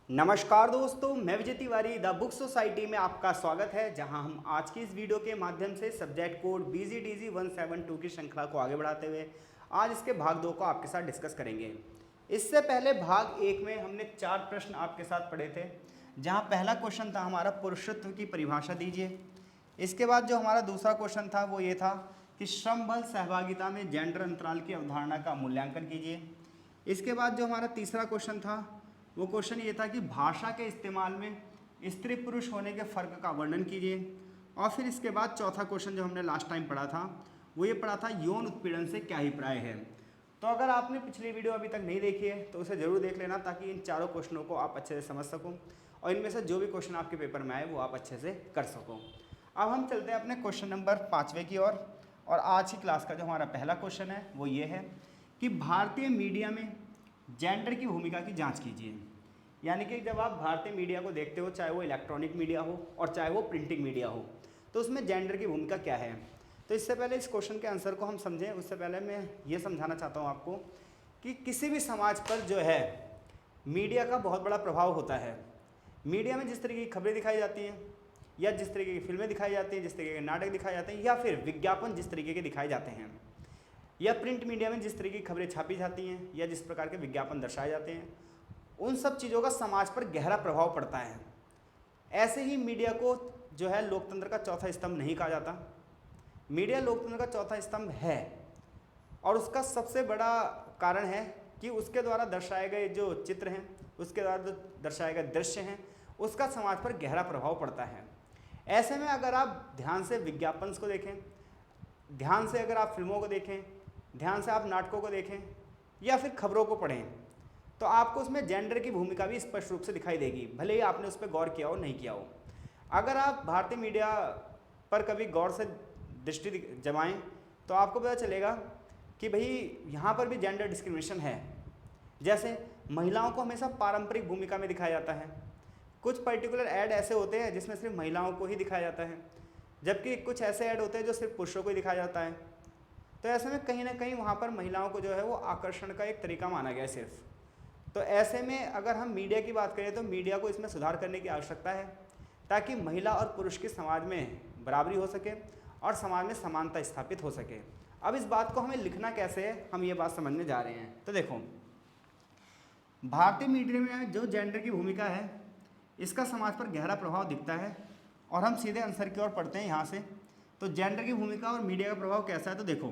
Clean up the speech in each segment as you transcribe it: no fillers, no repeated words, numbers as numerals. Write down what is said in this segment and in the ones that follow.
नमस्कार दोस्तों, मैं Vijay Tiwari the book society में आपका स्वागत है, जहां हम आज की इस वीडियो के माध्यम से सब्जेक्ट कोड BGDG 172 की श्रृंखला को आगे बढ़ाते हुए आज इसके भाग 2 को आपके साथ डिस्कस करेंगे। इससे पहले भाग 1 में हमने 4 प्रश्न आपके साथ पढ़े थे, जहां पहला क्वेश्चन था हमारा पुरुषत्व की परिभाषा दीजिए। इसके बाद जो हमारा दूसरा क्वेश्चन था वो ये था कि श्रम बल सहभागिता में जेंडर अंतराल की अवधारणा का मूल्यांकन कीजिए। इसके बाद जो हमारा तीसरा क्वेश्चन था वो क्वेश्चन ये था कि भाषा के इस्तेमाल में स्त्री पुरुष होने के फ़र्क का वर्णन कीजिए। और फिर इसके बाद चौथा क्वेश्चन जो हमने लास्ट टाइम पढ़ा था वो ये पढ़ा था यौन उत्पीड़न से क्या अभिप्राय है। तो अगर आपने पिछली वीडियो अभी तक नहीं देखी है तो उसे ज़रूर देख लेना, ताकि इन चारों क्वेश्चनों को आप अच्छे से समझ सको और इनमें से जो भी क्वेश्चन आपके पेपर में आए वो आप अच्छे से कर सको। अब हम चलते हैं अपने क्वेश्चन नंबर 5वें की ओर। और आज की क्लास का जो हमारा पहला क्वेश्चन है वो ये है कि भारतीय मीडिया में जेंडर की भूमिका की जांच कीजिए। यानी कि जब आप भारतीय मीडिया को देखते हो, चाहे वो इलेक्ट्रॉनिक मीडिया हो और चाहे वो प्रिंटिंग मीडिया हो, तो उसमें जेंडर की भूमिका क्या है। तो इससे पहले इस क्वेश्चन के आंसर को हम समझें, उससे पहले मैं ये समझाना चाहता हूँ आपको कि किसी भी समाज पर जो है मीडिया का बहुत बड़ा प्रभाव होता है। मीडिया में जिस तरीके की खबरें दिखाई जाती हैं, या जिस तरीके की फिल्में दिखाई जाती हैं, जिस तरीके के नाटक दिखाए जाते हैं, या फिर विज्ञापन जिस तरीके के दिखाए जाते हैं, या प्रिंट मीडिया में जिस तरीके की खबरें छापी जाती हैं, या जिस प्रकार के विज्ञापन दर्शाए जाते हैं, उन सब चीज़ों का समाज पर गहरा प्रभाव पड़ता है। ऐसे ही मीडिया को जो है लोकतंत्र का चौथा स्तंभ नहीं कहा जाता। मीडिया लोकतंत्र का चौथा स्तंभ है, और उसका सबसे बड़ा कारण है कि उसके द्वारा दर्शाए गए जो चित्र हैं, उसके द्वारा जो दर्शाए गए दृश्य हैं, उसका समाज पर गहरा प्रभाव पड़ता है। ऐसे में अगर आप ध्यान से विज्ञापन को देखें, ध्यान से अगर आप फिल्मों को देखें, ध्यान से आप नाटकों को देखें, या फिर खबरों को पढ़ें, तो आपको उसमें जेंडर की भूमिका भी स्पष्ट रूप से दिखाई देगी, भले ही आपने उस पर गौर किया हो नहीं किया हो। अगर आप भारतीय मीडिया पर कभी गौर से दृष्टि जमाएं तो आपको पता चलेगा कि भाई यहाँ पर भी जेंडर डिस्क्रिमिनेशन है। जैसे महिलाओं को हमेशा पारंपरिक भूमिका में दिखाया जाता है। कुछ पर्टिकुलर ऐड ऐसे होते हैं जिसमें सिर्फ महिलाओं को ही दिखाया जाता है, जबकि कुछ ऐसे ऐड होते हैं जो सिर्फ पुरुषों को ही दिखाया जाता है। तो ऐसे में कहीं ना कहीं वहाँ पर महिलाओं को जो है वो आकर्षण का एक तरीका माना गया है सिर्फ। तो ऐसे में अगर हम मीडिया की बात करें तो मीडिया को इसमें सुधार करने की आवश्यकता है, ताकि महिला और पुरुष की समाज में बराबरी हो सके और समाज में समानता स्थापित हो सके। अब इस बात को हमें लिखना कैसे है, हम ये बात समझने जा रहे हैं। तो देखो, भारतीय मीडिया में जो जेंडर की भूमिका है इसका समाज पर गहरा प्रभाव दिखता है। और हम सीधे आंसर की ओर पढ़ते हैं यहाँ से। तो जेंडर की भूमिका और मीडिया का प्रभाव कैसा है, तो देखो,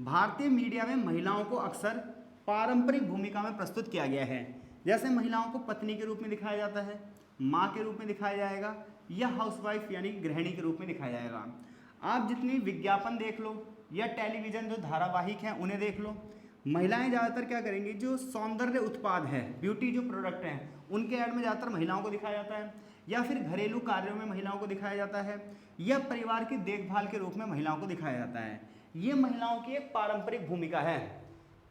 भारतीय मीडिया में महिलाओं को अक्सर पारंपरिक भूमिका में प्रस्तुत किया गया है। जैसे महिलाओं को पत्नी के रूप में दिखाया जाता है, माँ के रूप में दिखाया जाएगा, या हाउसवाइफ यानी गृहिणी के रूप में दिखाया जाएगा। आप जितनी विज्ञापन देख लो या टेलीविज़न जो धारावाहिक हैं उन्हें देख लो, महिलाएं ज़्यादातर क्या करेंगी, जो सौंदर्य उत्पाद है, ब्यूटी जो प्रोडक्ट हैं, उनके ऐड में ज़्यादातर महिलाओं को दिखाया जाता है, या फिर घरेलू कार्यों में महिलाओं को दिखाया जाता है, या परिवार की देखभाल के रूप में महिलाओं को दिखाया जाता है। ये महिलाओं की एक पारंपरिक भूमिका है।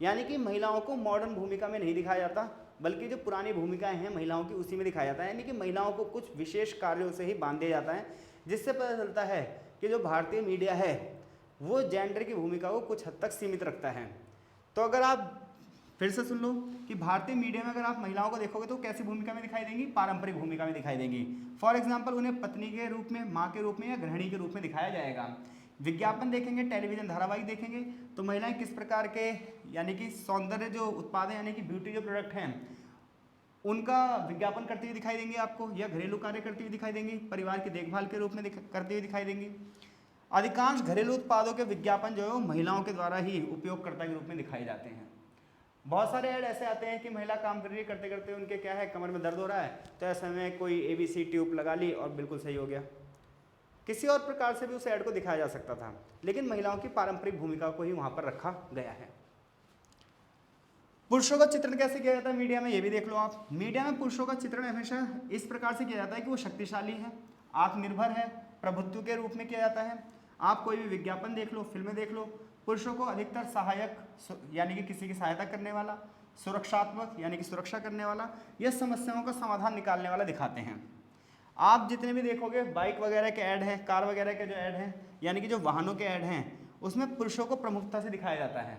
यानी कि महिलाओं को मॉडर्न भूमिका में नहीं दिखाया जाता, बल्कि जो पुरानी भूमिकाएं हैं महिलाओं की उसी में दिखाया जाता है। यानी कि महिलाओं को कुछ विशेष कार्यों से ही बांध दिया जाता है, जिससे पता चलता है कि जो भारतीय मीडिया है वो जेंडर की भूमिका को कुछ हद तक सीमित रखता है। तो अगर आप फिर से सुन लो कि भारतीय मीडिया में अगर आप महिलाओं को देखोगे तो कैसी भूमिका में दिखाई देंगी, पारंपरिक भूमिका में दिखाई देंगी। फॉर एग्जाम्पल, उन्हें पत्नी के रूप में, माँ के रूप में या गृहिणी के रूप में दिखाया जाएगा। विज्ञापन देखेंगे, टेलीविजन धारावाहिक देखेंगे तो महिलाएं किस प्रकार के, यानी कि सौंदर्य जो उत्पाद हैं, यानी कि ब्यूटी जो प्रोडक्ट हैं, उनका विज्ञापन करती हुई दिखाई देंगी आपको, या घरेलू कार्य करती हुई दिखाई देंगी, परिवार की देखभाल के रूप में करती हुई दिखाई देंगी। अधिकांश घरेलू उत्पादों के विज्ञापन जो है वो महिलाओं के द्वारा ही उपयोगकर्ता के रूप में दिखाए जाते हैं। बहुत सारे ऐड ऐसे आते हैं कि महिला काम कर रही है, करते करते उनके क्या है, कमर में दर्द हो रहा है, तो ऐसे में कोई ABC ट्यूब लगा ली और बिल्कुल सही हो गया। किसी और प्रकार से भी उस ऐड को दिखाया जा सकता था, लेकिन महिलाओं की पारंपरिक भूमिका को ही वहाँ पर रखा गया है। पुरुषों का चित्रण कैसे किया जाता है मीडिया में, ये भी देख लो आप। मीडिया में पुरुषों का चित्रण हमेशा इस प्रकार से किया जाता है कि वो शक्तिशाली है, आत्मनिर्भर है, प्रभुत्व के रूप में किया जाता है। आप कोई भी विज्ञापन देख लो, फिल्में देख लो, पुरुषों को अधिकतर सहायक, यानी कि किसी की सहायता करने वाला, सुरक्षात्मक यानी कि सुरक्षा करने वाला, या समस्याओं का समाधान निकालने वाला दिखाते हैं। आप जितने भी देखोगे बाइक वगैरह के ऐड हैं, कार वगैरह के जो ऐड हैं, यानी कि जो वाहनों के ऐड हैं, उसमें पुरुषों को प्रमुखता से दिखाया जाता है।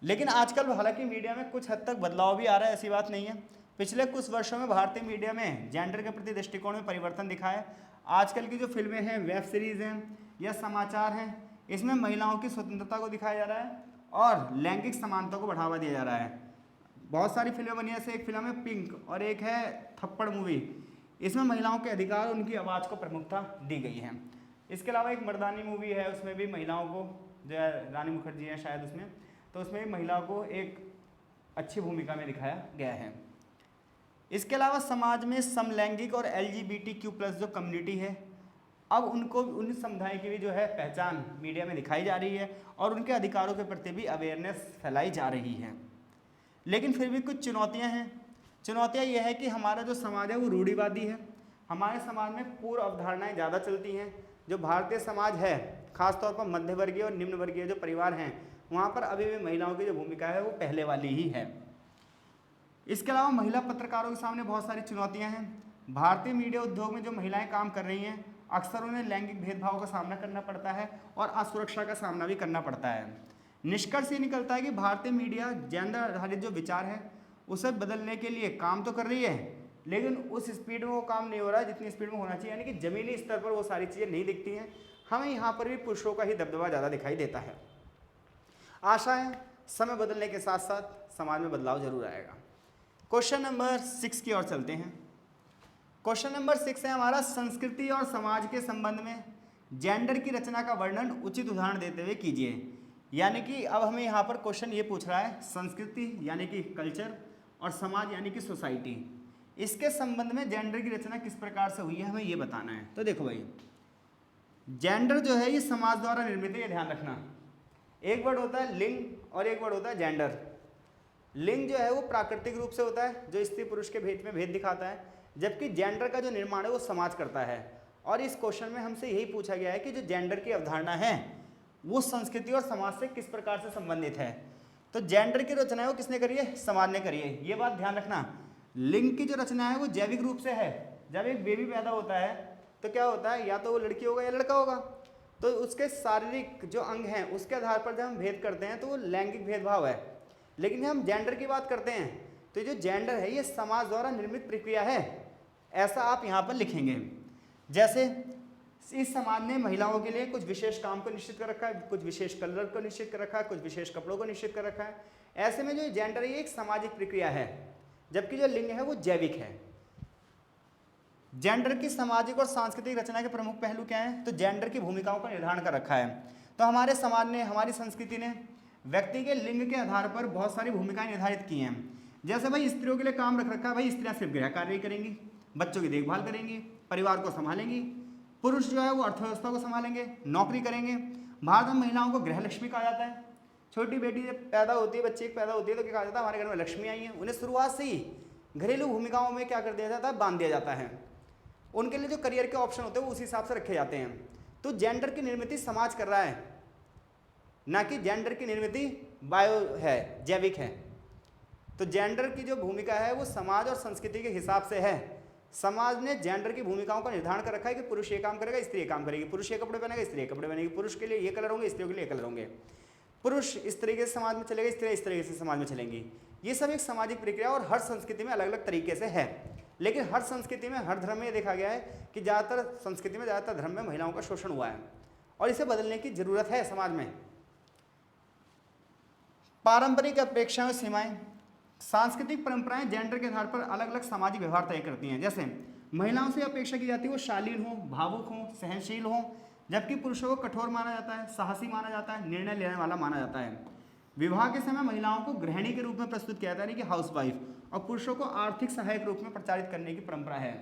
लेकिन आजकल हालांकि मीडिया में कुछ हद तक बदलाव भी आ रहा है, ऐसी बात नहीं है। पिछले कुछ वर्षों में भारतीय मीडिया में जेंडर के प्रति दृष्टिकोण में परिवर्तन दिखा है। आजकल की जो फिल्में हैं, वेब सीरीज़ हैं या समाचार हैं, इसमें महिलाओं की स्वतंत्रता को दिखाया जा रहा है और लैंगिक समानता को बढ़ावा दिया जा रहा है। बहुत सारी फिल्में बनी है, जैसे एक फिल्म है पिंक और एक है थप्पड़ मूवी। इसमें महिलाओं के अधिकार और उनकी आवाज़ को प्रमुखता दी गई है। इसके अलावा एक मर्दानी मूवी है, उसमें भी महिलाओं को, जो रानी मुखर्जी है शायद उसमें, तो उसमें भी महिलाओं को एक अच्छी भूमिका में दिखाया गया है। इसके अलावा समाज में समलैंगिक और LGBTQ+ जो कम्युनिटी है, अब उनको, उन समुदाय की भी जो है पहचान मीडिया में दिखाई जा रही है और उनके अधिकारों के प्रति भी अवेयरनेस फैलाई जा रही है। लेकिन फिर भी कुछ चुनौतियां हैं। चुनौतियां यह है कि हमारा जो समाज है वो रूढ़िवादी है। हमारे समाज में पूर्व अवधारणाएं ज़्यादा चलती हैं। जो भारतीय समाज है, खासतौर पर मध्य वर्गीय और निम्न वर्गीय जो परिवार हैं, वहाँ पर अभी भी महिलाओं की जो भूमिका है वो पहले वाली ही है। इसके अलावा महिला पत्रकारों के सामने बहुत सारी चुनौतियाँ हैं। भारतीय मीडिया उद्योग में जो महिलाएँ काम कर रही हैं, अक्सर उन्हें लैंगिक भेदभाव का सामना करना पड़ता है और असुरक्षा का सामना भी करना पड़ता है। निष्कर्ष ये निकलता है कि भारतीय मीडिया जेंडर आधारित जो विचार है उसे बदलने के लिए काम तो कर रही है, लेकिन उस स्पीड में वो काम नहीं हो रहा है जितनी स्पीड में होना चाहिए, यानी कि ज़मीनी स्तर पर वो सारी चीज़ें नहीं दिखती हैं। हमें यहाँ पर भी पुरुषों का ही दबदबा ज़्यादा दिखाई देता है। आशा है समय बदलने के साथ साथ समाज में बदलाव जरूर आएगा। क्वेश्चन नंबर 6 की ओर चलते हैं। क्वेश्चन नंबर 6 है हमारा, संस्कृति और समाज के संबंध में जेंडर की रचना का वर्णन उचित उदाहरण देते हुए कीजिए। यानी कि अब हमें यहाँ पर क्वेश्चन ये पूछ रहा है, संस्कृति यानी कि कल्चर और समाज यानी कि सोसाइटी, इसके संबंध में जेंडर की रचना किस प्रकार से हुई है, हमें ये बताना है। तो देखो भाई, जेंडर जो है ये समाज द्वारा निर्मित है, ये ध्यान रखना। एक वर्ड होता है लिंग और एक वर्ड होता है जेंडर। लिंग जो है वो प्राकृतिक रूप से होता है, जो स्त्री पुरुष के भेद में भेद दिखाता है, जबकि जेंडर का जो निर्माण है वो समाज करता है। और इस क्वेश्चन में हमसे यही पूछा गया है कि जो जेंडर की अवधारणा है वो संस्कृति और समाज से किस प्रकार से संबंधित है। तो जेंडर की रचना है वो किसने करी है, समाज ने करी है, ये बात ध्यान रखना। लिंग की जो रचना है वो जैविक रूप से है। जब एक बेबी पैदा होता है तो क्या होता है, या तो वो लड़की होगा या लड़का होगा, तो उसके शारीरिक जो अंग हैं उसके आधार पर जब हम भेद करते हैं तो वो लैंगिक भेदभाव है। लेकिन हम जेंडर की बात करते हैं तो जो जेंडर है ये समाज द्वारा निर्मित प्रक्रिया है, ऐसा आप यहाँ पर लिखेंगे। जैसे इस समाज ने महिलाओं के लिए कुछ विशेष काम को निश्चित कर रखा है, कुछ विशेष कलर को निश्चित कर रखा है, कुछ विशेष कपड़ों को निश्चित कर रखा है। ऐसे में जो जेंडर है ये एक सामाजिक प्रक्रिया है, जबकि जो लिंग है वो जैविक है। जेंडर की सामाजिक और सांस्कृतिक रचना के प्रमुख पहलू क्या हैं, तो जेंडर की भूमिकाओं का निर्धारण कर रखा है। तो हमारे समाज ने, हमारी संस्कृति ने व्यक्ति के लिंग के आधार पर बहुत सारी भूमिकाएं निर्धारित की हैं। जैसे भाई स्त्रियों के लिए काम रख रखा है, भाई स्त्रियां सिर्फ गृह कार्य करेंगी, बच्चों की देखभाल करेंगी, परिवार को संभालेंगी। पुरुष जो है वो अर्थव्यवस्था को संभालेंगे, नौकरी करेंगे। भारत में महिलाओं को गृह लक्ष्मी कहा जाता है। छोटी बेटी जब पैदा होती है, बच्ची एक पैदा होती है तो क्या कहा जाता है, हमारे घर में लक्ष्मी आई है। उन्हें शुरुआत से ही घरेलू भूमिकाओं में क्या कर दिया जाता है, बांध दिया जाता है। उनके लिए जो करियर के ऑप्शन होते हैं वो उस हिसाब से रखे जाते हैं। तो जेंडर की निर्मित समाज कर रहा है, ना कि जेंडर की निर्मित बायो है, जैविक है। तो जेंडर की जो भूमिका है वो समाज और संस्कृति के हिसाब से है। समाज ने जेंडर की भूमिकाओं का निर्धारण कर रखा है कि पुरुष ये काम करेगा, स्त्री ये काम करेगी, पुरुष ये कपड़े पहनेगा, स्त्री ये कपड़े पहनेगी, पुरुष के लिए ये कलर होंगे, स्त्रियों के लिए ये कलर होंगे, पुरुष इस तरीके से समाज में चलेगा, स्त्रियाँ इस तरीके से समाज में चलेंगी। ये सब एक सामाजिक प्रक्रिया और हर संस्कृति में अलग अलग तरीके से है। लेकिन हर संस्कृति में, हर धर्म में देखा गया है कि ज़्यादातर संस्कृति में, ज़्यादातर धर्म में महिलाओं का शोषण हुआ है और इसे बदलने की जरूरत है समाज में। पारंपरिक अपेक्षाएं और सीमाएं, सांस्कृतिक परंपराएं जेंडर के आधार पर अलग अलग सामाजिक व्यवहार तय करती हैं। जैसे महिलाओं से अपेक्षा की जाती है वो शालीन हो, भावुक हो, सहनशील हो, जबकि पुरुषों को कठोर माना जाता है, साहसी माना जाता है, निर्णय लेने वाला माना जाता है। विवाह के समय महिलाओं को गृहिणी के रूप में प्रस्तुत किया जाता है, यानी कि हाउसवाइफ, और पुरुषों को आर्थिक सहायक रूप में प्रचारित करने की परंपरा है।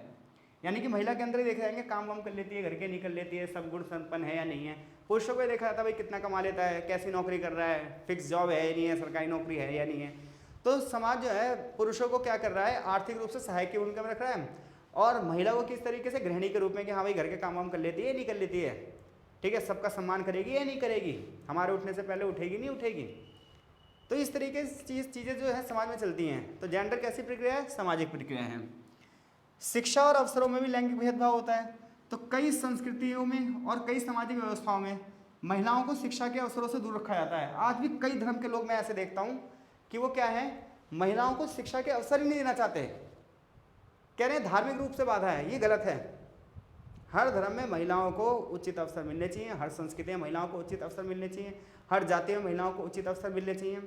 यानी कि महिला के अंदर ही देखा जाएंगे, काम वाम कर लेती है, घर के निकल लेती है, सब गुण संपन्न है या नहीं है। पुरुषों को देखा जाता है भाई कितना कमा लेता है, कैसी नौकरी कर रहा है, फिक्स जॉब है या नहीं है, सरकारी नौकरी है या नहीं है। तो समाज जो है पुरुषों को क्या कर रहा है, आर्थिक रूप से सहायक की भूमिका में रख रहा है, और महिला को किस तरीके से गृहिणी के रूप में कि हाँ भाई घर के काम वाम कर लेती है, नहीं कर लेती है, ठीक है, सबका सम्मान करेगी या नहीं करेगी, हमारे उठने से पहले उठेगी नहीं उठेगी। तो इस तरीके से चीज़ें जो है समाज में चलती हैं। तो जेंडर कैसी प्रक्रिया है, सामाजिक प्रक्रिया है। शिक्षा और अवसरों में भी लैंगिक भेदभाव होता है। तो कई संस्कृतियों में और कई सामाजिक व्यवस्थाओं में महिलाओं को शिक्षा के अवसरों से दूर रखा जाता है। आज भी कई धर्म के लोग मैं ऐसे देखता हूं कि वो क्या है, महिलाओं को शिक्षा के अवसर ही नहीं देना चाहते, कह रहे हैं धार्मिक रूप से बाधा है। ये गलत है। हर धर्म में महिलाओं को उचित अवसर मिलने चाहिए, हर संस्कृति में महिलाओं को उचित अवसर मिलने चाहिए, हर जाति में महिलाओं को उचित अवसर मिलने चाहिए।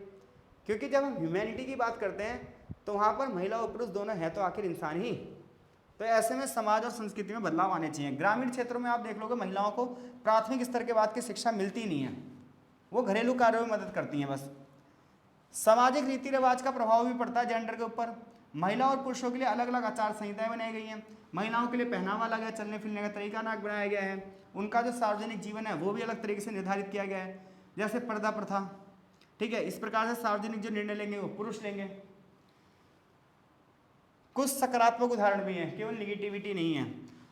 क्योंकि जब हम ह्यूमैनिटी की बात करते हैं तो वहाँ पर महिला और पुरुष दोनों हैं तो आखिर इंसान ही। तो ऐसे में समाज और संस्कृति में बदलाव आने चाहिए। ग्रामीण क्षेत्रों में आप देख लोगे महिलाओं को प्राथमिक स्तर के बाद की शिक्षा मिलती नहीं है, वो घरेलू कार्यों में मदद करती हैं बस। सामाजिक रीति रिवाज का प्रभाव भी पड़ता है जेंडर के ऊपर। महिला और पुरुषों के लिए अलग अलग आचार संहिताएं बनाई गई हैं। महिलाओं के लिए पहनावा अलग है, चलने फिरने का तरीका अलग बनाया गया है, उनका जो सार्वजनिक जीवन है वो भी अलग तरीके से निर्धारित किया गया है, जैसे पर्दा प्रथा। ठीक है, इस प्रकार से सार्वजनिक जो निर्णय लेंगे वो पुरुष लेंगे। कुछ सकारात्मक उदाहरण भी हैं, केवल निगेटिविटी नहीं है।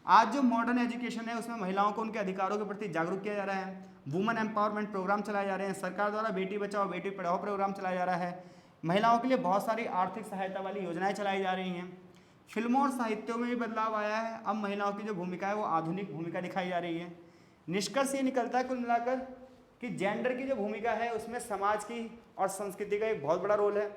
आज जो मॉडर्न एजुकेशन है उसमें महिलाओं को उनके अधिकारों के प्रति जागरूक किया जा रहा है। वुमेन एम्पावरमेंट प्रोग्राम चलाए जा रहे हैं। सरकार द्वारा बेटी बचाओ बेटी पढ़ाओ प्रोग्राम चलाया जा रहा है। महिलाओं के लिए बहुत सारी आर्थिक सहायता वाली योजनाएं चलाई जा रही हैं। फिल्मों और साहित्यों में भी बदलाव आया है। अब महिलाओं की जो भूमिका है वो आधुनिक भूमिका दिखाई जा रही है। निष्कर्ष ये निकलता है कुल मिलाकर कि जेंडर की जो भूमिका है उसमें समाज की और संस्कृति का एक बहुत बड़ा रोल है।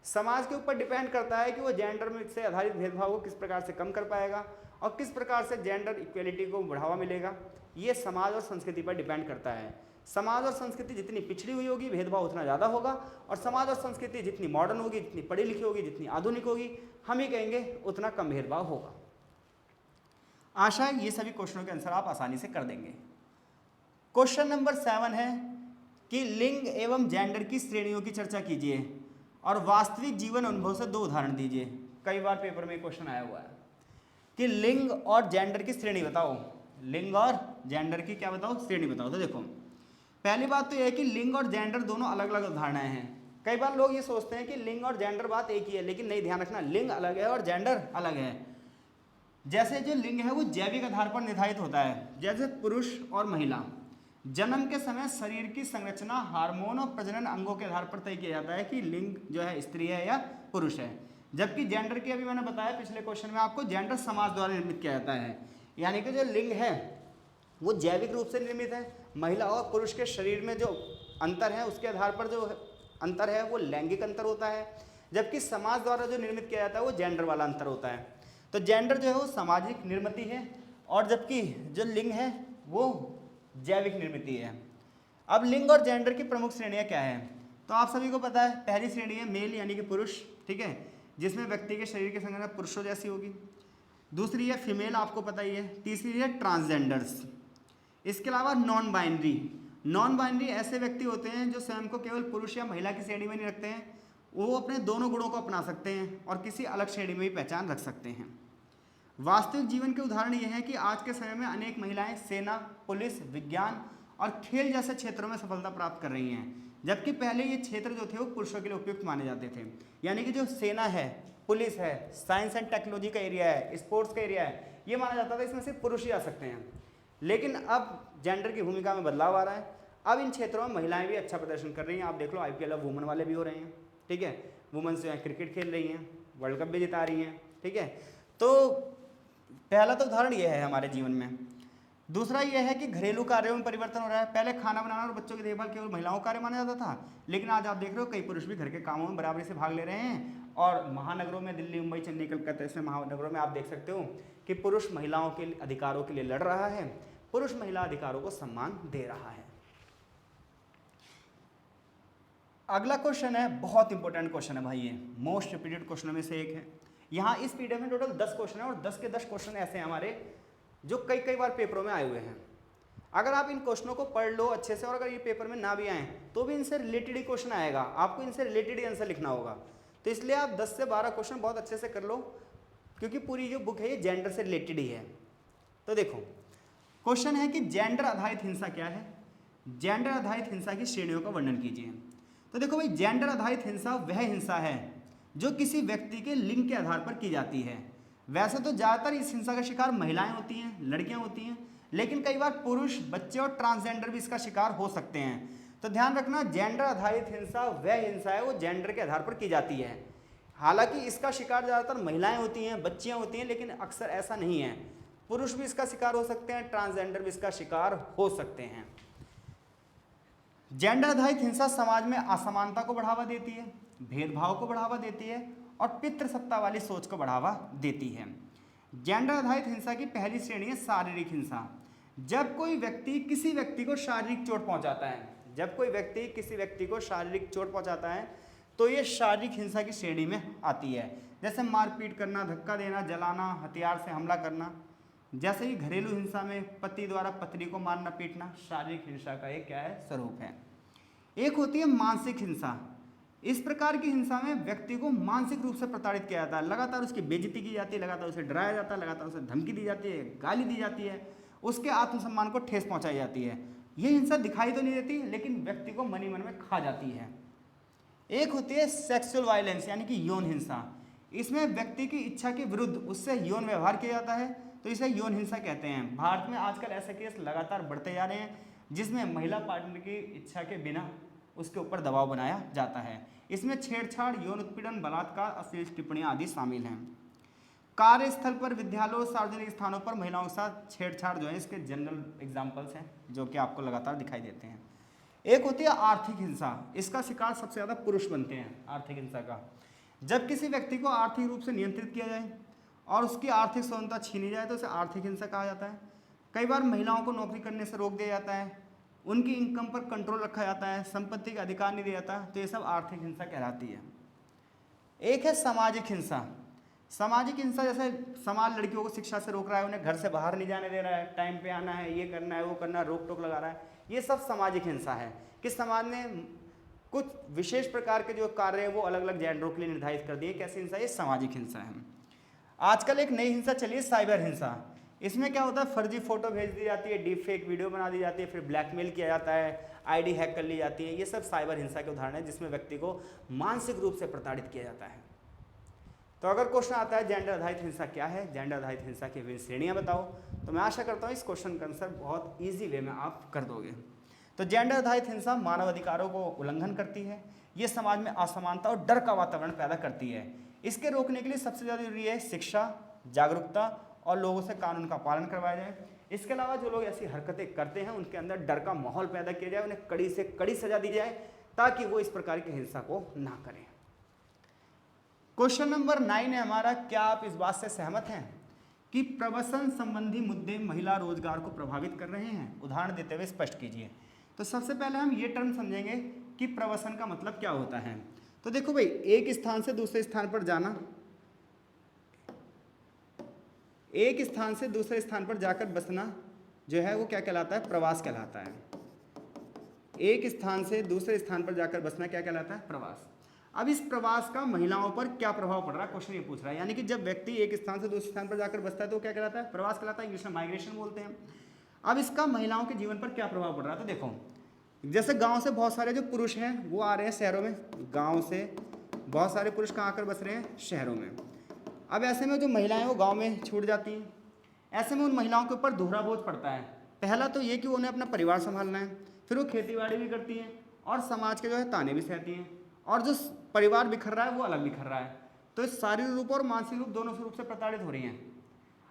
समाज के ऊपर डिपेंड करता है कि वो जेंडर में से आधारित भेदभाव को किस प्रकार से कम कर पाएगा और किस प्रकार से जेंडर इक्वेलिटी को बढ़ावा मिलेगा। ये समाज और संस्कृति पर डिपेंड करता है। समाज और संस्कृति जितनी पिछड़ी हुई होगी भेदभाव उतना ज़्यादा होगा, और समाज और संस्कृति जितनी मॉडर्न होगी, जितनी पढ़ी लिखी होगी, जितनी आधुनिक होगी, हम ही कहेंगे उतना कम भेदभाव होगा। आशा है ये सभी क्वेश्चनों के आंसर आप आसानी से कर देंगे। क्वेश्चन नंबर 7 है कि लिंग एवं जेंडर की श्रेणियों की चर्चा कीजिए और वास्तविक जीवन अनुभव से 2 उदाहरण दीजिए। कई बार पेपर में क्वेश्चन आया हुआ है कि लिंग और जेंडर की श्रेणी बताओ, लिंग और जेंडर की क्या बताओ, श्रेणी बताओ। तो देखो, पहली बात तो यह है कि लिंग और जेंडर दोनों अलग अलग अवधारणाएं हैं। कई बार लोग ये सोचते हैं कि लिंग और जेंडर बात एक ही है, लेकिन नहीं, ध्यान रखना, लिंग अलग है और जेंडर अलग है। जैसे जो लिंग है वो जैविक आधार पर निर्धारित होता है, जैसे पुरुष और महिला। जन्म के समय शरीर की संरचना, हार्मोन और प्रजनन अंगों के आधार पर तय किया जाता है कि लिंग जो है स्त्री है या पुरुष है। जबकि जेंडर की, अभी मैंने बताया पिछले क्वेश्चन में आपको, जेंडर समाज द्वारा निर्मित किया जाता है। यानी कि जो लिंग है वो जैविक रूप से निर्मित है। महिला और पुरुष के शरीर में जो अंतर है उसके आधार पर जो अंतर है वो लैंगिक अंतर होता है, जबकि समाज द्वारा जो निर्मित किया जाता है वो जेंडर वाला अंतर होता है। तो जेंडर जो है वो सामाजिक निर्मित है और जबकि जो लिंग है वो जैविक निर्मित है। अब लिंग और जेंडर की प्रमुख श्रेणियां क्या है, तो आप सभी को पता है। पहली श्रेणी है मेल यानी कि पुरुष, ठीक है, जिसमें व्यक्ति के शरीर की संरचना पुरुषों जैसी होगी। दूसरी है फीमेल, आपको पता ही है। तीसरी है ट्रांसजेंडर्स। इसके अलावा नॉन बाइनरी। नॉन बाइनरी ऐसे व्यक्ति होते हैं जो स्वयं को केवल पुरुष या महिला की श्रेणी में नहीं रखते हैं, वो अपने दोनों गुणों को अपना सकते हैं और किसी अलग श्रेणी में भी पहचान रख सकते हैं। वास्तविक जीवन के उदाहरण ये हैं कि आज के समय में अनेक महिलाएं सेना, पुलिस, विज्ञान और खेल जैसे क्षेत्रों में सफलता प्राप्त कर रही हैं, जबकि पहले ये क्षेत्र जो थे वो पुरुषों के लिए उपयुक्त माने जाते थे। यानी कि जो सेना है, पुलिस है, साइंस एंड टेक्नोलॉजी का एरिया है, स्पोर्ट्स का एरिया है, ये माना जाता था इसमें सिर्फ पुरुष ही आ सकते हैं। लेकिन अब जेंडर की भूमिका में बदलाव आ रहा है। अब इन क्षेत्रों में महिलाएं भी अच्छा प्रदर्शन कर रही हैं। आप देख लो IPL अब वुमेन वाले भी हो रहे हैं, ठीक है। वुमेन्स जो है क्रिकेट खेल रही हैं, वर्ल्ड कप भी जिता रही हैं, ठीक है। तो पहला तो उदाहरण यह है हमारे जीवन में। दूसरा यह है कि घरेलू कार्यों में परिवर्तन हो रहा है। पहले खाना बनाना और बच्चों की देखभाल केवल महिलाओं का कार्य माना जाता था, लेकिन आज आप देख रहे हो कई पुरुष भी घर के कामों में बराबरी से भाग ले रहे हैं। और महानगरों में, दिल्ली, मुंबई, चेन्नई, कलकत्ता, इसमें महानगरों में आप देख सकते हो कि पुरुष महिलाओं के अधिकारों के लिए लड़ रहा है, पुरुष महिला अधिकारों को सम्मान दे रहा है। अगला क्वेश्चन है, बहुत इंपॉर्टेंट क्वेश्चन है भाई, ये मोस्ट रिपीटेड क्वेश्चन में से एक है। यहाँ इस पीडीएफ में टोटल 10 क्वेश्चन है और 10 के 10 क्वेश्चन ऐसे हैं हमारे जो कई बार पेपरों में आए हुए हैं। अगर आप इन क्वेश्चनों को पढ़ लो अच्छे से और अगर ये पेपर में ना भी आए तो भी इनसे रिलेटेड ही क्वेश्चन आएगा, आपको इनसे रिलेटेड ही आंसर लिखना होगा। तो इसलिए आप 10 से 12 क्वेश्चन बहुत अच्छे से कर लो, क्योंकि पूरी जो बुक है ये जेंडर से रिलेटेड ही है। तो देखो, क्वेश्चन है कि जेंडर आधारित हिंसा क्या है, जेंडर आधारित हिंसा की श्रेणियों का वर्णन कीजिए। तो देखो भाई, जेंडर आधारित हिंसा वह हिंसा है जो किसी व्यक्ति के लिंग के आधार पर की जाती है। वैसे तो ज़्यादातर इस हिंसा का शिकार महिलाएं होती हैं, लड़कियां होती हैं, लेकिन कई बार पुरुष, बच्चे और ट्रांसजेंडर भी इसका शिकार हो सकते हैं। तो ध्यान रखना, जेंडर आधारित हिंसा वह हिंसा है वो जेंडर के आधार पर की जाती है। हालांकि इसका शिकार ज़्यादातर महिलाएं होती हैं, बच्चियां होती हैं, लेकिन अक्सर ऐसा नहीं है। पुरुष भी इसका शिकार हो सकते हैं, ट्रांसजेंडर भी इसका शिकार हो सकते हैं। जेंडर आधारित हिंसा समाज में असमानता को बढ़ावा देती है, भेदभाव को बढ़ावा देती है और पितृसत्ता वाली सोच को बढ़ावा देती है। जेंडर आधारित हिंसा की पहली श्रेणी है शारीरिक हिंसा। जब कोई व्यक्ति किसी व्यक्ति को शारीरिक चोट पहुंचाता है, जब कोई व्यक्ति किसी व्यक्ति को शारीरिक चोट पहुंचाता है तो ये शारीरिक हिंसा की श्रेणी में आती है। जैसे मारपीट करना, धक्का देना, जलाना, हथियार से हमला करना। जैसे ही घरेलू हिंसा में पति द्वारा पत्नी को मारना पीटना शारीरिक हिंसा का एक क्या है, स्वरूप है। एक होती है मानसिक हिंसा। इस प्रकार की हिंसा में व्यक्ति को मानसिक रूप से प्रताड़ित किया जाता है, लगातार उसकी बेइज्जती की जाती है, लगातार उसे डराया जाता है, लगातार उसे धमकी दी जाती है, गाली दी जाती है, उसके आत्मसम्मान को ठेस पहुंचाई जाती है। ये हिंसा दिखाई तो नहीं देती लेकिन व्यक्ति को मनी मन में खा जाती है। एक होती है सेक्सुअल वायलेंस यानी कि यौन हिंसा। इसमें व्यक्ति की इच्छा के विरुद्ध उससे यौन व्यवहार किया जाता है तो इसे यौन हिंसा कहते हैं। भारत में आजकल ऐसे केस लगातार बढ़ते जा रहे हैं जिसमें महिला पार्टनर की इच्छा के बिना उसके ऊपर दबाव बनाया जाता है। इसमें छेड़छाड़, यौन उत्पीड़न, बलात्कार, अश्लील टिप्पणियां आदि शामिल हैं। कार्यस्थल पर, विद्यालयों, सार्वजनिक स्थानों पर महिलाओं के साथ छेड़छाड़ जो है इसके जनरल एग्जाम्पल्स हैं जो कि आपको लगातार दिखाई देते हैं। एक होती है आर्थिक हिंसा। इसका शिकार सबसे ज़्यादा पुरुष बनते हैं आर्थिक हिंसा का। जब किसी व्यक्ति को आर्थिक रूप से नियंत्रित किया जाए और उसकी आर्थिक स्वतंत्रता छीनी जाए तो उसे आर्थिक हिंसा कहा जाता है। कई बार महिलाओं को नौकरी करने से रोक दिया जाता है, उनकी इनकम पर कंट्रोल रखा जाता है, संपत्ति का अधिकार नहीं दिया जाता, तो ये सब आर्थिक हिंसा कहलाती है। एक है सामाजिक हिंसा। सामाजिक हिंसा जैसे समाज लड़कियों को शिक्षा से रोक रहा है, उन्हें घर से बाहर नहीं जाने दे रहा है, टाइम पे आना है, ये करना है, वो करना है, रोक टोक लगा रहा है, ये सब सामाजिक हिंसा है कि समाज ने कुछ विशेष प्रकार के जो कार्य हैं वो अलग अलग जेंडरों के लिए निर्धारित कर दिए। कैसी हिंसा? ये सामाजिक हिंसा है। आजकल एक नई हिंसा चली है साइबर हिंसा। इसमें क्या होता है, फर्जी फोटो भेज दी जाती है, डीप फेक वीडियो बना दी जाती है, फिर ब्लैकमेल किया जाता है, आईडी हैक कर ली जाती है। ये सब साइबर हिंसा के उदाहरण है जिसमें व्यक्ति को मानसिक रूप से प्रताड़ित किया जाता है। तो अगर क्वेश्चन आता है जेंडर आधारित हिंसा क्या है, जेंडर आधारित हिंसा की विभिन्न श्रेणियां बताओ, तो मैं आशा करता हूँ इस क्वेश्चन का आंसर बहुत ईजी वे में आप कर दोगे। तो जेंडर आधारित हिंसा मानव अधिकारों को उल्लंघन करती है, ये समाज में असमानता और डर का वातावरण पैदा करती है। इसके रोकने के लिए सबसे ज़्यादा जरूरी है शिक्षा, जागरूकता और लोगों से कानून का पालन करवाया जाए। इसके अलावा जो लोग ऐसी हरकतें करते हैं उनके अंदर डर का माहौल पैदा किया जाए, उन्हें कड़ी से कड़ी सजा दी जाए ताकि वो इस प्रकार की हिंसा को ना करें। क्वेश्चन नंबर 9 है हमारा, क्या आप इस बात से सहमत हैं कि प्रवसन संबंधी मुद्दे महिला रोजगार को प्रभावित कर रहे हैं? उदाहरण देते हुए स्पष्ट कीजिए। तो सबसे पहले हम ये टर्म समझेंगे कि प्रवसन का मतलब क्या होता है। तो देखो भाई, एक स्थान से दूसरे स्थान पर जाना, एक स्थान से दूसरे स्थान पर जाकर बसना जो है वो क्या कहलाता है? प्रवास कहलाता है। एक स्थान से दूसरे स्थान पर जाकर बसना क्या कहलाता है? प्रवास। अब इस प्रवास का महिलाओं पर क्या प्रभाव पड़ रहा है, क्वेश्चन ये पूछ रहा है। यानी कि जब व्यक्ति एक स्थान से दूसरे स्थान पर जाकर बसता है तो क्या कहलाता है? प्रवास कहलाता है, इंग्लिश में माइग्रेशन बोलते हैं। अब इसका महिलाओं के जीवन पर क्या प्रभाव पड़ रहा है? तो देखो, जैसे गांव से बहुत सारे जो पुरुष हैं वो आ रहे हैं शहरों में, गांव से बहुत सारे पुरुष कहाँ आकर बस रहे हैं? शहरों में। अब ऐसे में जो महिलाएं वो गांव में छूट जाती हैं। ऐसे में उन महिलाओं के ऊपर दोहरा बोझ पड़ता है। पहला तो ये कि उन्हें अपना परिवार संभालना है, फिर वो खेतीबाड़ी भी करती हैं और समाज के जो है ताने भी सहती हैं, और जो परिवार बिखर रहा है वो अलग बिखर रहा है। तो इस शारीरिक रूप और मानसिक रूप दोनों रूप से प्रताड़ित हो रही हैं।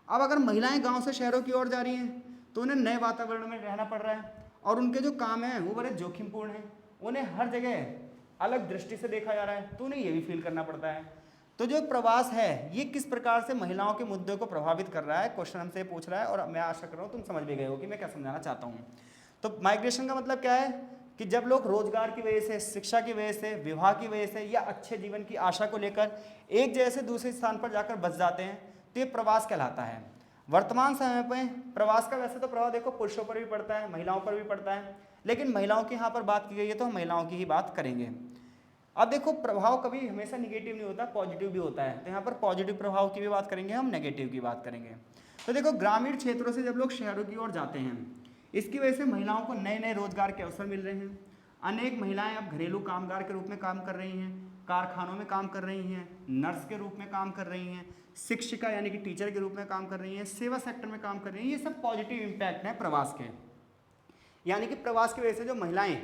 अब अगर महिलाएं गांव से शहरों की ओर जा रही हैं तो उन्हें नए वातावरण में रहना पड़ रहा है और उनके जो काम हैं वो बड़े जोखिमपूर्ण हैं, उन्हें हर जगह अलग दृष्टि से देखा जा रहा है, तो उन्हें ये भी फील करना पड़ता है। तो जो प्रवास है ये किस प्रकार से महिलाओं के मुद्दे को प्रभावित कर रहा है, क्वेश्चन हमसे पूछ रहा है और मैं आशा कर रहा हूँ तुम समझ भी गए हो कि मैं क्या समझाना चाहता हूँ। तो माइग्रेशन का मतलब क्या है कि जब लोग रोजगार की वजह से, शिक्षा की वजह से, विवाह की वजह से या अच्छे जीवन की आशा को लेकर एक जगह से दूसरे स्थान पर जाकर बस जाते हैं तो ये प्रवास कहलाता है। वर्तमान समय में प्रवास का वैसे तो प्रभाव देखो पुरुषों पर भी पड़ता है, महिलाओं पर भी पड़ता है, लेकिन महिलाओं की यहाँ पर बात की गई है तो हम महिलाओं की ही बात करेंगे। अब देखो, प्रभाव कभी हमेशा निगेटिव नहीं होता, पॉजिटिव भी होता है। तो यहाँ पर पॉजिटिव प्रभाव की भी बात करेंगे, हम नेगेटिव की बात करेंगे। तो देखो, ग्रामीण क्षेत्रों से जब लोग शहरों की ओर जाते हैं इसकी वजह से महिलाओं को नए नए रोजगार के अवसर मिल रहे हैं। अनेक महिलाएं अब घरेलू कामगार के रूप में काम कर रही हैं, कारखानों में काम कर रही हैं, नर्स के रूप में काम कर रही हैं, शिक्षिका यानी कि टीचर के रूप में काम कर रही हैं, सेवा सेक्टर में काम कर रही हैं। ये सब पॉजिटिव इम्पैक्ट हैं प्रवास के। यानी कि प्रवास की वजह से जो महिलाएं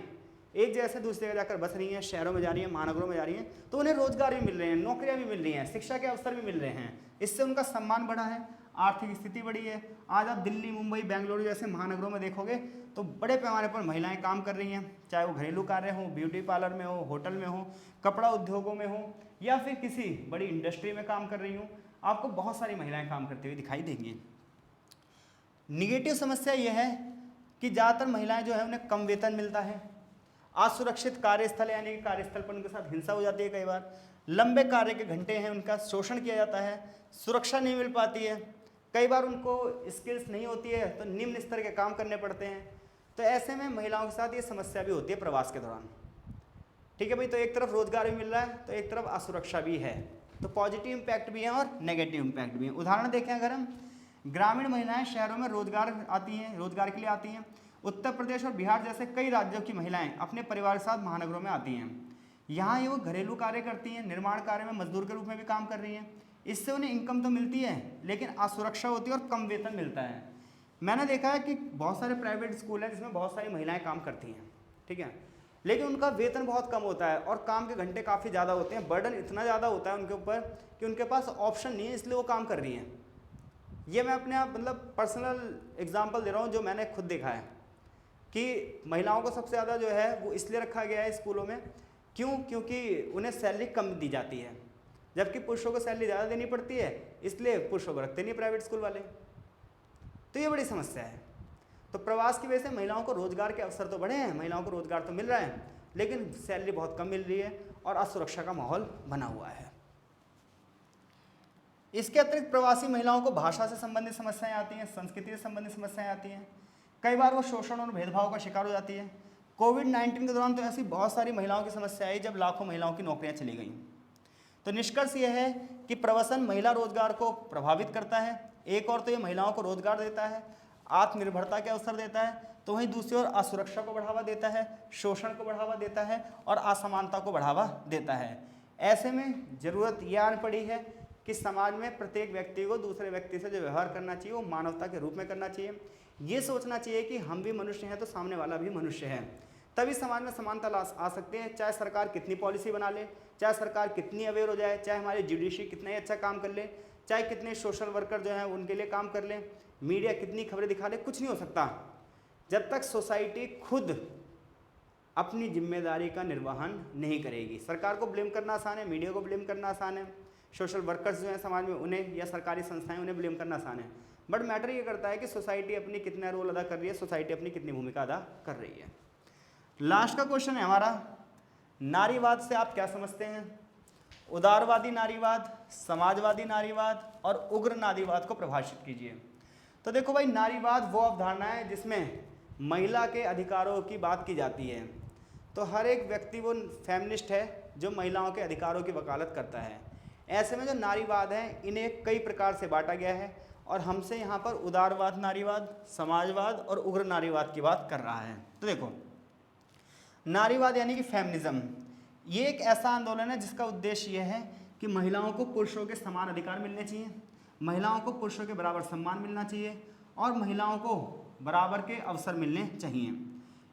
एक जगह से दूसरी जगह जाकर बस रही हैं, शहरों में जा रही हैं, महानगरों में जा रही हैं, तो उन्हें रोजगार भी मिल रहे हैं, नौकरियां भी मिल रही हैं, शिक्षा के अवसर भी मिल रहे हैं। इससे उनका सम्मान बढ़ा है, आर्थिक स्थिति बढ़ी है। आज आप दिल्ली, मुंबई, बेंगलुरु जैसे महानगरों में देखोगे तो बड़े पैमाने पर महिलाएं काम कर रही हैं, चाहे वो घरेलू कार्य हो, ब्यूटी पार्लर में हो, होटल में हो, कपड़ा उद्योगों में हो, या फिर किसी बड़ी इंडस्ट्री में काम कर रही हो। आपको बहुत सारी महिलाएं काम करती हुई दिखाई देंगी। निगेटिव समस्या यह है कि ज़्यादातर महिलाएं जो है उन्हें कम वेतन मिलता है, असुरक्षित कार्यस्थल यानी कि कार्यस्थल पर उनके साथ हिंसा हो जाती है, कई बार लंबे कार्य के घंटे हैं, उनका शोषण किया जाता है, सुरक्षा नहीं मिल पाती है, कई बार उनको स्किल्स नहीं होती है तो निम्न स्तर के काम करने पड़ते हैं। तो ऐसे में महिलाओं के साथ ये समस्या भी होती है प्रवास के दौरान। ठीक है भाई, तो एक तरफ रोजगार भी मिल रहा है तो एक तरफ असुरक्षा भी है, तो पॉजिटिव इम्पैक्ट भी है और नेगेटिव इम्पैक्ट भी है। उदाहरण देखें अगर हम, ग्रामीण महिलाएं शहरों में रोजगार आती हैं, रोजगार के लिए आती हैं। उत्तर प्रदेश और बिहार जैसे कई राज्यों की महिलाएं अपने परिवार के साथ महानगरों में आती हैं। यहाँ ये वो घरेलू कार्य करती हैं, निर्माण कार्य में मजदूर के रूप में भी काम कर रही हैं। इससे उन्हें इनकम तो मिलती है लेकिन असुरक्षा होती है और कम वेतन मिलता है। मैंने देखा है कि बहुत सारे प्राइवेट स्कूल हैं जिसमें बहुत सारी महिलाएं काम करती हैं, ठीक है, लेकिन उनका वेतन बहुत कम होता है और काम के घंटे काफ़ी ज़्यादा होते हैं, बर्डन इतना ज़्यादा होता है उनके ऊपर कि उनके पास ऑप्शन नहीं है, इसलिए वो काम कर रही हैं। ये मैं अपने आप मतलब पर्सनल एग्जांपल दे रहा हूँ जो मैंने खुद देखा है कि महिलाओं को सबसे ज़्यादा जो है वो इसलिए रखा गया है स्कूलों में, क्योंकि उन्हें सैलरी कम दी जाती है, जबकि पुरुषों को सैलरी ज़्यादा देनी पड़ती है, इसलिए पुरुषों को रखते नहीं प्राइवेट स्कूल वाले। तो ये बड़ी समस्या है। तो प्रवास की वजह से महिलाओं को रोजगार के अवसर तो बढ़े हैं, महिलाओं को रोजगार तो मिल रहा है, लेकिन सैलरी बहुत कम मिल रही है और असुरक्षा का माहौल बना हुआ है। इसके अतिरिक्त प्रवासी महिलाओं को भाषा से संबंधित समस्याएं आती हैं, संस्कृति से संबंधित समस्याएं आती हैं, कई बार वो शोषण और भेदभाव का शिकार हो जाती है। कोविड-19 के दौरान तो ऐसी बहुत सारी महिलाओं की समस्या आई जब लाखों महिलाओं की नौकरियां चली गईं। तो निष्कर्ष यह है कि प्रवासन महिला रोजगार को प्रभावित करता है। एक और तो ये महिलाओं को रोजगार देता है, आत्मनिर्भरता के अवसर देता है, तो वहीं दूसरी ओर असुरक्षा को बढ़ावा देता है, शोषण को बढ़ावा देता है और असमानता को बढ़ावा देता है। ऐसे में ज़रूरत यह आन पड़ी है कि समाज में प्रत्येक व्यक्ति को दूसरे व्यक्ति से जो व्यवहार करना चाहिए वो मानवता के रूप में करना चाहिए। ये सोचना चाहिए कि हम भी मनुष्य हैं तो सामने वाला भी मनुष्य है, तभी समाज में समानता आ सकती है। चाहे सरकार कितनी पॉलिसी बना ले, चाहे सरकार कितनी अवेयर हो जाए, चाहे हमारी जुडिशरी कितना ही अच्छा काम कर ले, चाहे कितने सोशल वर्कर जो हैं उनके लिए काम कर ले, मीडिया कितनी खबरें दिखा ले, कुछ नहीं हो सकता जब तक सोसाइटी खुद अपनी जिम्मेदारी का निर्वहन नहीं करेगी। सरकार को ब्लेम करना आसान है, मीडिया को ब्लेम करना आसान है, सोशल वर्कर्स जो हैं समाज में उन्हें या सरकारी संस्थाएं उन्हें ब्लेम करना आसान है, बट मैटर ये करता है कि सोसाइटी अपनी कितना रोल अदा कर रही है, सोसाइटी अपनी कितनी भूमिका अदा कर रही है। लास्ट का क्वेश्चन है हमारा, नारीवाद से आप क्या समझते हैं? उदारवादी नारीवाद, समाजवादी नारीवाद और उग्र नारीवाद को परिभाषित कीजिए। तो देखो भाई, नारीवाद वो अवधारणा है जिसमें महिला के अधिकारों की बात की जाती है। तो हर एक व्यक्ति वो फेमिनिस्ट है जो महिलाओं के अधिकारों की वकालत करता है। ऐसे में जो नारीवाद है इन्हें कई प्रकार से बांटा गया है और हमसे यहाँ पर उदारवाद नारीवाद, समाजवाद और उग्र नारीवाद की बात कर रहा है। तो देखो, नारीवाद यानी कि फेमिनिज्म, ये एक ऐसा आंदोलन है जिसका उद्देश्य यह है कि महिलाओं को पुरुषों के समान अधिकार मिलने चाहिए, महिलाओं को पुरुषों के बराबर सम्मान मिलना चाहिए और महिलाओं को बराबर के अवसर मिलने चाहिए।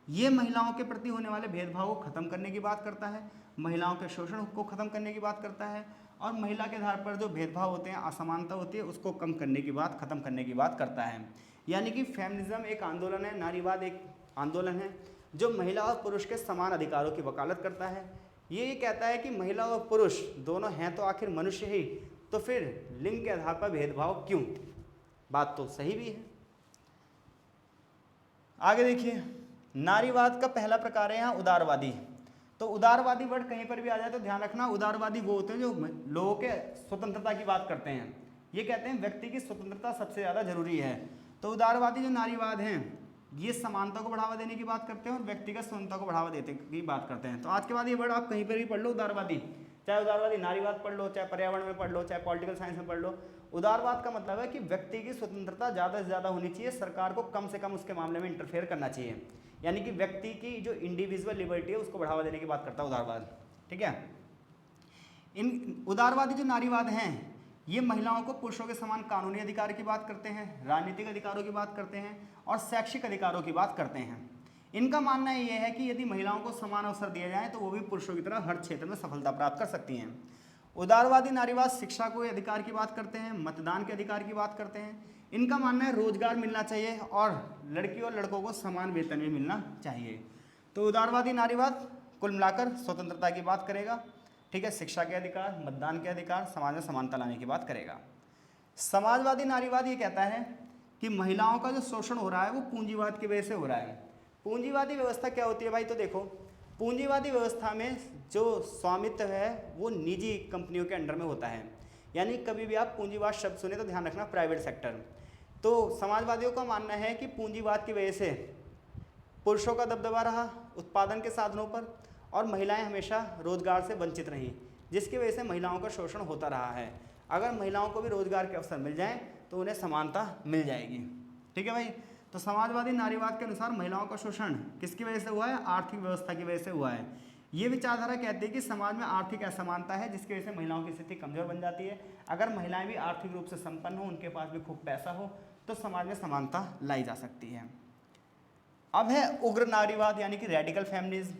ये महिलाओं के प्रति होने वाले भेदभाव को खत्म करने की बात करता है, महिलाओं के शोषण को खत्म करने की बात करता है और महिला के आधार पर जो भेदभाव होते हैं, असमानता होती है, उसको कम करने की बात, खत्म करने की बात करता है। यानी कि फेमिनिज्म एक आंदोलन है, नारीवाद एक आंदोलन है जो महिला और पुरुष के समान अधिकारों की वकालत करता है। ये कहता है कि महिला और पुरुष दोनों हैं तो आखिर मनुष्य ही, तो फिर लिंग के आधार पर भेदभाव क्यों? बात तो सही भी है। आगे देखिए, नारीवाद का पहला प्रकार है यहाँ उदारवादी। तो उदारवादी वर्ड कहीं पर भी आ जाए तो ध्यान रखना, उदारवादी वो होते हैं जो लोगों के स्वतंत्रता की बात करते हैं। ये कहते हैं व्यक्ति की स्वतंत्रता सबसे ज़्यादा जरूरी है। तो उदारवादी जो नारीवाद हैं ये समानता को बढ़ावा देने की बात करते हैं और व्यक्तिगत स्वतंत्रता को बढ़ावा देने की बात करते हैं। तो आज के बाद ये वर्ड आप कहीं पर भी पढ़ लो, उदारवादी, चाहे उदारवादी नारीवाद पढ़ लो, चाहे पर्यावरण में पढ़ लो, चाहे पॉलिटिकल साइंस में पढ़ लो। उदारवाद का मतलब है कि व्यक्ति की स्वतंत्रता ज़्यादा से ज़्यादा होनी चाहिए, सरकार को कम से कम उसके मामले में इंटरफेयर करना चाहिए। यानी कि व्यक्ति की जो इंडिविजुअल लिबर्टी है उसको बढ़ावा देने की बात करता है उदारवाद। ठीक है, इन उदारवादी जो नारीवाद हैं ये महिलाओं को पुरुषों के समान कानूनी अधिकार की बात करते हैं, राजनीतिक अधिकारों की बात करते हैं और शैक्षिक अधिकारों की बात करते हैं। इनका मानना यह है कि यदि महिलाओं को समान अवसर दिए जाएं तो वो भी पुरुषों की तरह हर क्षेत्र में सफलता प्राप्त कर सकती हैं। उदारवादी नारीवाद शिक्षा को अधिकार की बात करते हैं, मतदान के अधिकार की बात करते हैं। इनका मानना है रोजगार मिलना चाहिए और लड़की और लड़कों को समान वेतन भी मिलना चाहिए। तो उदारवादी नारीवाद कुल मिलाकर स्वतंत्रता की बात करेगा, ठीक है, शिक्षा के अधिकार, मतदान के अधिकार, समाज में समानता लाने की बात करेगा। समाजवादी नारीवाद ये कहता है कि महिलाओं का जो शोषण हो रहा है वो पूंजीवाद की वजह से हो रहा है। पूंजीवादी व्यवस्था क्या होती है भाई? तो देखो, पूंजीवादी व्यवस्था में जो स्वामित्व है वो निजी कंपनियों के अंडर में होता है। यानी कभी भी आप पूंजीवाद शब्द सुने तो ध्यान रखना प्राइवेट सेक्टर। तो समाजवादियों का मानना है कि पूंजीवाद की वजह से पुरुषों का दबदबा रहा उत्पादन के साधनों पर और महिलाएं हमेशा रोजगार से वंचित रहीं, जिसकी वजह से महिलाओं का शोषण होता रहा है। अगर महिलाओं को भी रोजगार के अवसर मिल जाएं तो उन्हें समानता मिल जाएगी। ठीक है भाई। तो समाजवादी नारीवाद के अनुसार महिलाओं का शोषण किसकी वजह से हुआ है? आर्थिक व्यवस्था की वजह से हुआ है। ये विचारधारा कहती है कि समाज में आर्थिक असमानता है जिसकी वजह से महिलाओं की स्थिति कमजोर बन जाती है। अगर महिलाएं भी आर्थिक रूप से संपन्न हो, उनके पास भी खूब पैसा हो, तो समाज में समानता लाई जा सकती है। अब है उग्र नारीवाद यानी कि रेडिकल फेमिनिज्म।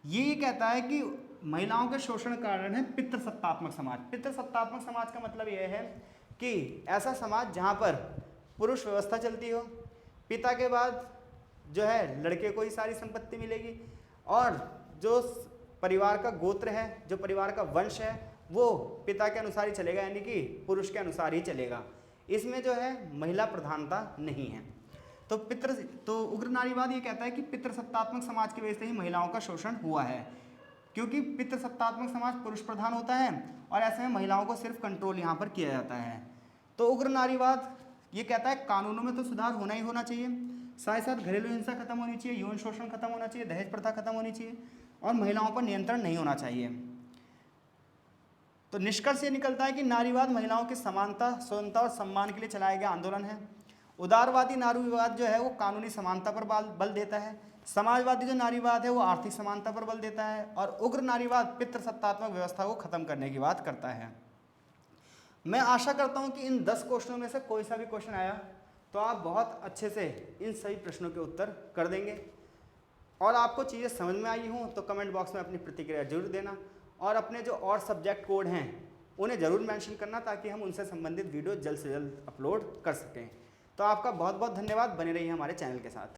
ये कहता है कि महिलाओं के शोषण का कारण है पितृसत्तात्मक समाज। पितृसत्तात्मक समाज का मतलब यह है कि ऐसा समाज जहाँ पर पुरुष व्यवस्था चलती हो, पिता के बाद जो है लड़के को ही सारी संपत्ति मिलेगी और जो परिवार का गोत्र है, जो परिवार का वंश है, वो पिता के अनुसार ही चलेगा, यानी कि पुरुष के अनुसार ही चलेगा। इसमें जो है महिला प्रधानता नहीं है। तो उग्र नारीवाद ये कहता है कि पितृसत्तात्मक समाज की वजह से ही महिलाओं का शोषण हुआ है, क्योंकि पितृसत्तात्मक समाज पुरुष प्रधान होता है और ऐसे में महिलाओं को सिर्फ कंट्रोल यहाँ पर किया जाता है। तो उग्र नारीवाद ये कहता है कानूनों में तो सुधार होना ही होना चाहिए, साथ ही साथ घरेलू हिंसा खत्म होनी चाहिए, यौन शोषण खत्म होना चाहिए, दहेज प्रथा खत्म होनी चाहिए और महिलाओं पर नियंत्रण नहीं होना चाहिए। तो निष्कर्ष ये निकलता है कि नारीवाद महिलाओं की समानता, स्वतंत्रता और सम्मान के लिए चलाया गया आंदोलन है। उदारवादी नारीवाद जो है वो कानूनी समानता पर बल देता है। समाजवादी जो नारीवाद है वो आर्थिक समानता पर बल देता है और उग्र नारीवाद पितृसत्तात्मक व्यवस्था को खत्म करने की बात करता है। मैं आशा करता हूं कि इन 10 क्वेश्चनों में से कोई सा भी क्वेश्चन आया तो आप बहुत अच्छे से इन सभी प्रश्नों के उत्तर कर देंगे। और आपको चीज़ें समझ में आई हों तो कमेंट बॉक्स में अपनी प्रतिक्रिया जरूर देना और अपने जो और सब्जेक्ट कोड हैं उन्हें ज़रूर मेंशन करना ताकि हम उनसे संबंधित वीडियो जल्द से जल्द अपलोड कर सकें। तो आपका बहुत बहुत धन्यवाद, बने रहिए हमारे चैनल के साथ।